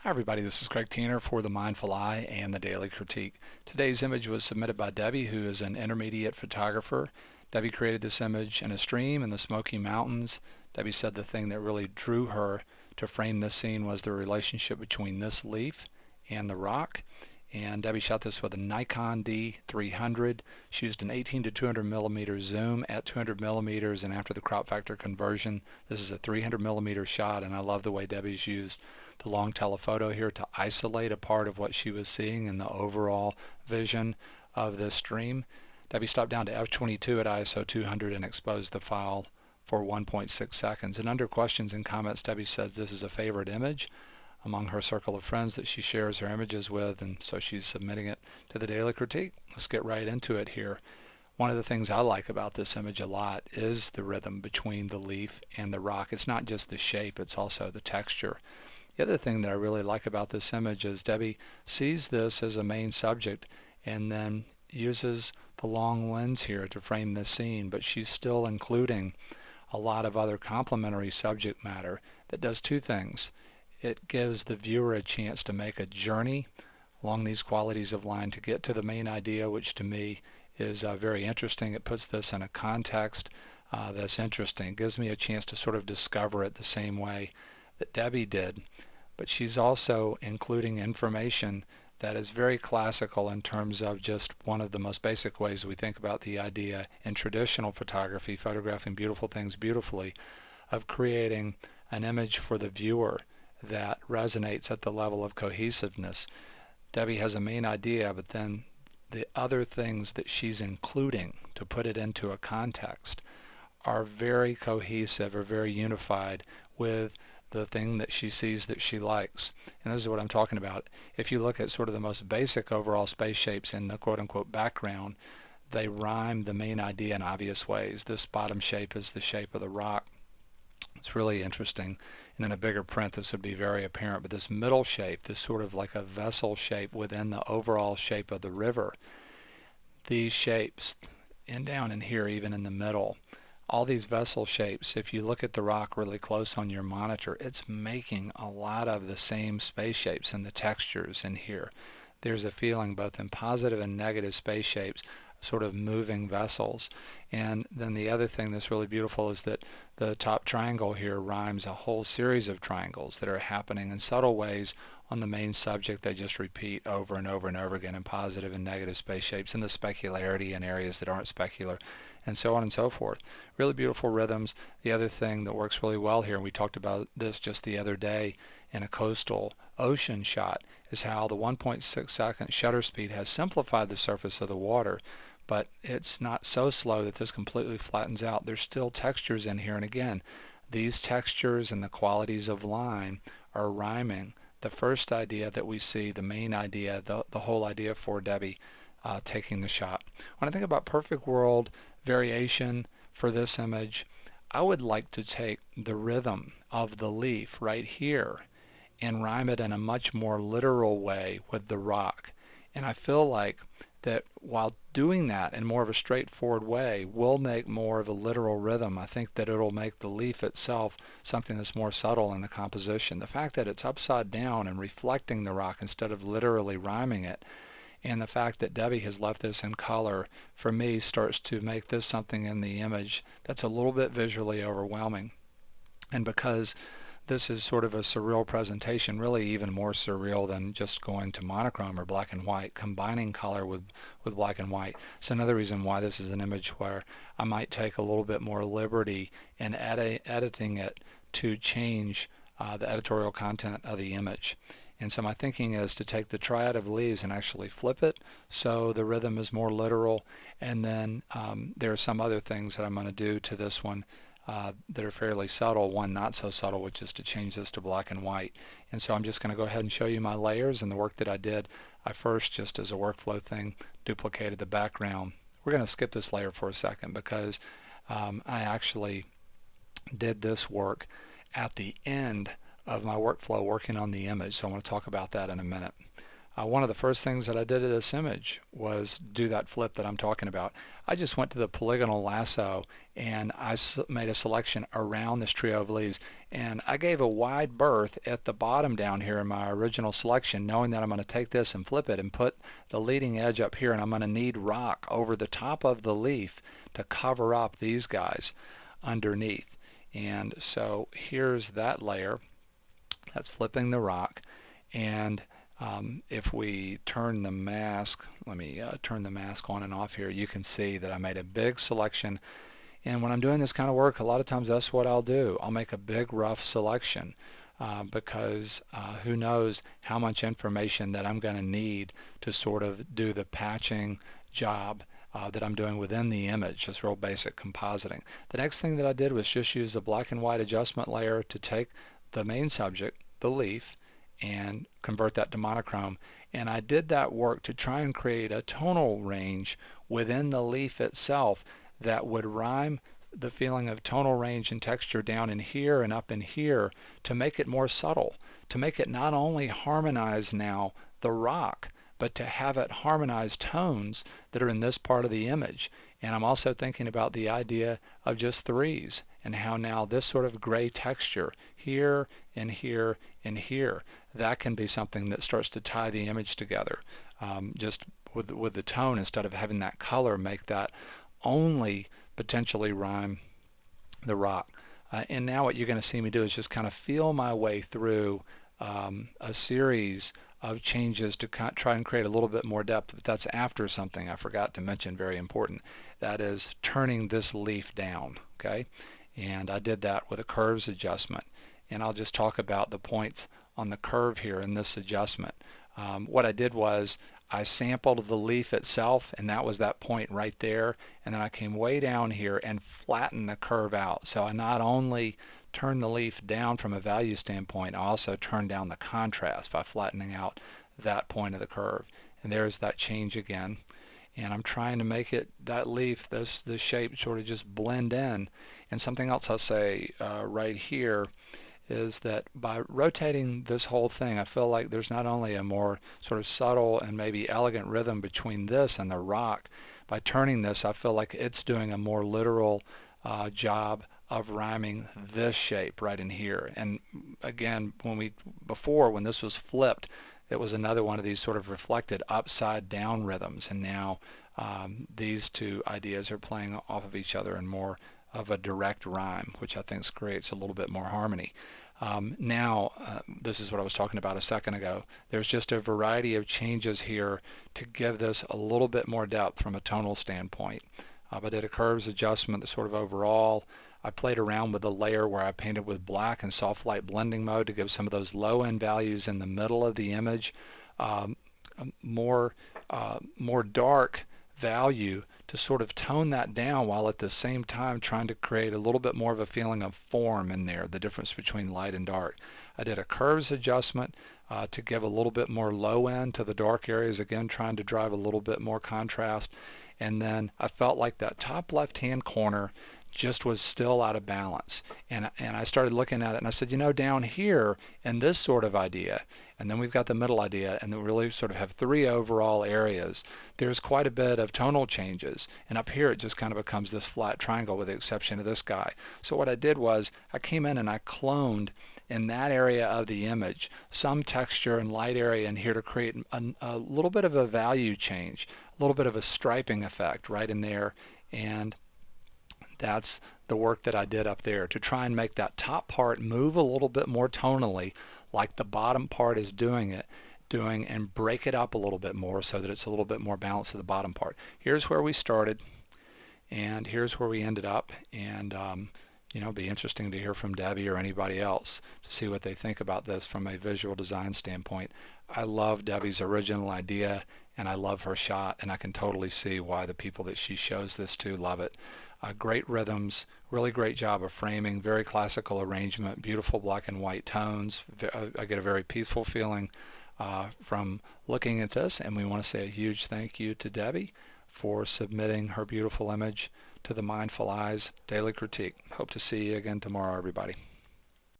Hi everybody, this is Craig Teener for The Mindful Eye and the Daily Critique. Today's image was submitted by Debbie, who is an intermediate photographer. Debbie created this image in a stream in the Smoky Mountains. Debbie said the thing that really drew her to frame this scene was the relationship between this leaf and the rock. And Debbie shot this with a Nikon D300. She used an 18 to 200 millimeter zoom at 200 millimeters, and after the crop factor conversion, this is a 300 millimeter shot. And I love the way Debbie's used the long telephoto here to isolate a part of what she was seeing in the overall vision of this stream. Debbie stopped down to f22 at ISO 200 and exposed the file for 1.6 seconds. And under questions and comments, Debbie says this is a favorite image among her circle of friends that she shares her images with, and so she's submitting it to the Daily Critique. Let's get right into it here. One of the things I like about this image a lot is the rhythm between the leaf and the rock. It's not just the shape, it's also the texture. The other thing that I really like about this image is Debbie sees this as a main subject and then uses the long lens here to frame this scene, but she's still including a lot of other complementary subject matter that does two things. It gives the viewer a chance to make a journey along these qualities of line to get to the main idea, which to me is very interesting. It puts this in a context that's interesting. It gives me a chance to sort of discover it the same way that Debbie did, but she's also including information that is very classical in terms of just one of the most basic ways we think about the idea in traditional photography, photographing beautiful things beautifully, of creating an image for the viewer that resonates at the level of cohesiveness. Debbie has a main idea, but then the other things that she's including to put it into a context are very cohesive or very unified with the thing that she sees that she likes. And this is what I'm talking about. If you look at sort of the most basic overall space shapes in the quote-unquote background, they rhyme the main idea in obvious ways. This bottom shape is the shape of the rock. It's really interesting. And in a bigger print this would be very apparent, but this middle shape, this sort of like a vessel shape within the overall shape of the river, these shapes, and down in here even in the middle, all these vessel shapes, if you look at the rock really close on your monitor, it's making a lot of the same space shapes and the textures in here. There's a feeling both in positive and negative space shapes, sort of moving vessels. And then the other thing that's really beautiful is that the top triangle here rhymes a whole series of triangles that are happening in subtle ways on the main subject. They just repeat over and over and over again in positive and negative space shapes, and the specularity in areas that aren't specular, and so on and so forth. Really beautiful rhythms. The other thing that works really well here, and we talked about this just the other day in a coastal ocean shot, is how the 1.6 second shutter speed has simplified the surface of the water, but it's not so slow that this completely flattens out. There's still textures in here, and again, these textures and the qualities of line are rhyming the first idea that we see, the main idea, the whole idea for Debbie taking the shot. When I think about perfect world variation for this image, I would like to take the rhythm of the leaf right here and rhyme it in a much more literal way with the rock. And I feel like that while doing that in more of a straightforward way will make more of a literal rhythm. I think that it'll make the leaf itself something that's more subtle in the composition. The fact that it's upside down and reflecting the rock instead of literally rhyming it, and the fact that Debbie has left this in color, for me, starts to make this something in the image that's a little bit visually overwhelming. And because this is sort of a surreal presentation, really even more surreal than just going to monochrome or black and white, combining color with black and white. It's another reason why this is an image where I might take a little bit more liberty in editing it to change the editorial content of the image. And so my thinking is to take the triad of leaves and actually flip it so the rhythm is more literal, and then there are some other things that I'm going to do to this one that are fairly subtle, one not so subtle, which is to change this to black and white. And so I'm just going to go ahead and show you my layers and the work that I did. I first, just as a workflow thing, duplicated the background. We're going to skip this layer for a second because I actually did this work at the end of my workflow working on the image, so I want to talk about that in a minute. One of the first things that I did to this image was do that flip that I'm talking about. I just went to the polygonal lasso and I made a selection around this trio of leaves, And I gave a wide berth at the bottom down here in my original selection, knowing that I'm going to take this and flip it and put the leading edge up here, and I'm going to need rock over the top of the leaf to cover up these guys underneath. And so here's that layer. That's flipping the rock. And if we turn the mask, let me turn the mask on and off here, you can see that I made a big selection. And when I'm doing this kind of work, a lot of times that's what I'll do. I'll make a big rough selection because who knows how much information that I'm going to need to sort of do the patching job that I'm doing within the image, just real basic compositing. The next thing that I did was just use the black and white adjustment layer to take the main subject, the leaf, and convert that to monochrome. And I did that work to try and create a tonal range within the leaf itself that would rhyme the feeling of tonal range and texture down in here and up in here to make it more subtle, to make it not only harmonize now the rock, but to have it harmonize tones that are in this part of the image. And I'm also thinking about the idea of just threes and how now this sort of gray texture here and here and here, that can be something that starts to tie the image together just with the tone, instead of having that color make that only potentially rhyme the rock. And now what you're going to see me do is just kind of feel my way through a series of changes to try and create a little bit more depth. But that's after something I forgot to mention, very important. That is turning this leaf down. Okay, and I did that with a curves adjustment. And I'll just talk about the points on the curve here in this adjustment. What I did was I sampled the leaf itself, and that was that point right there, and then I came way down here and flattened the curve out. So I not only turned the leaf down from a value standpoint, I also turned down the contrast by flattening out that point of the curve. And there's that change again. And I'm trying to make it, that leaf, this shape sort of just blend in. And something else I'll say right here is that by rotating this whole thing, I feel like there's not only a more sort of subtle and maybe elegant rhythm between this and the rock. By turning this, I feel like it's doing a more literal job of rhyming this shape right in here. And again, when this was flipped, it was another one of these sort of reflected upside down rhythms. And now these two ideas are playing off of each other in more of a direct rhyme, which I think creates a little bit more harmony. This is what I was talking about a second ago. There's just a variety of changes here to give this a little bit more depth from a tonal standpoint. I did a curves adjustment, the sort of overall. I played around with the layer where I painted with black and soft light blending mode to give some of those low end values in the middle of the image more dark value to sort of tone that down, while at the same time trying to create a little bit more of a feeling of form in there, the difference between light and dark. I did a curves adjustment to give a little bit more low end to the dark areas, again trying to drive a little bit more contrast. And then I felt like that top left hand corner just was still out of balance, and I started looking at it and I said, down here in this sort of idea, and then we've got the middle idea, and then we really sort of have three overall areas, there's quite a bit of tonal changes, and up here it just kind of becomes this flat triangle with the exception of this guy. So what I did was I came in and I cloned in that area of the image some texture and light area in here to create a little bit of a value change, a little bit of a striping effect right in there. And that's the work that I did up there to try and make that top part move a little bit more tonally like the bottom part is doing, and break it up a little bit more so that it's a little bit more balanced to the bottom part. Here's where we started, and here's where we ended up. And it'd be interesting to hear from Debbie or anybody else to see what they think about this from a visual design standpoint. I love Debbie's original idea, and I love her shot, and I can totally see why the people that she shows this to love it. Great rhythms, really great job of framing, very classical arrangement, beautiful black and white tones. I get a very peaceful feeling from looking at this, and we want to say a huge thank you to Debbie for submitting her beautiful image to the Mindful Eyes Daily Critique. Hope to see you again tomorrow, everybody.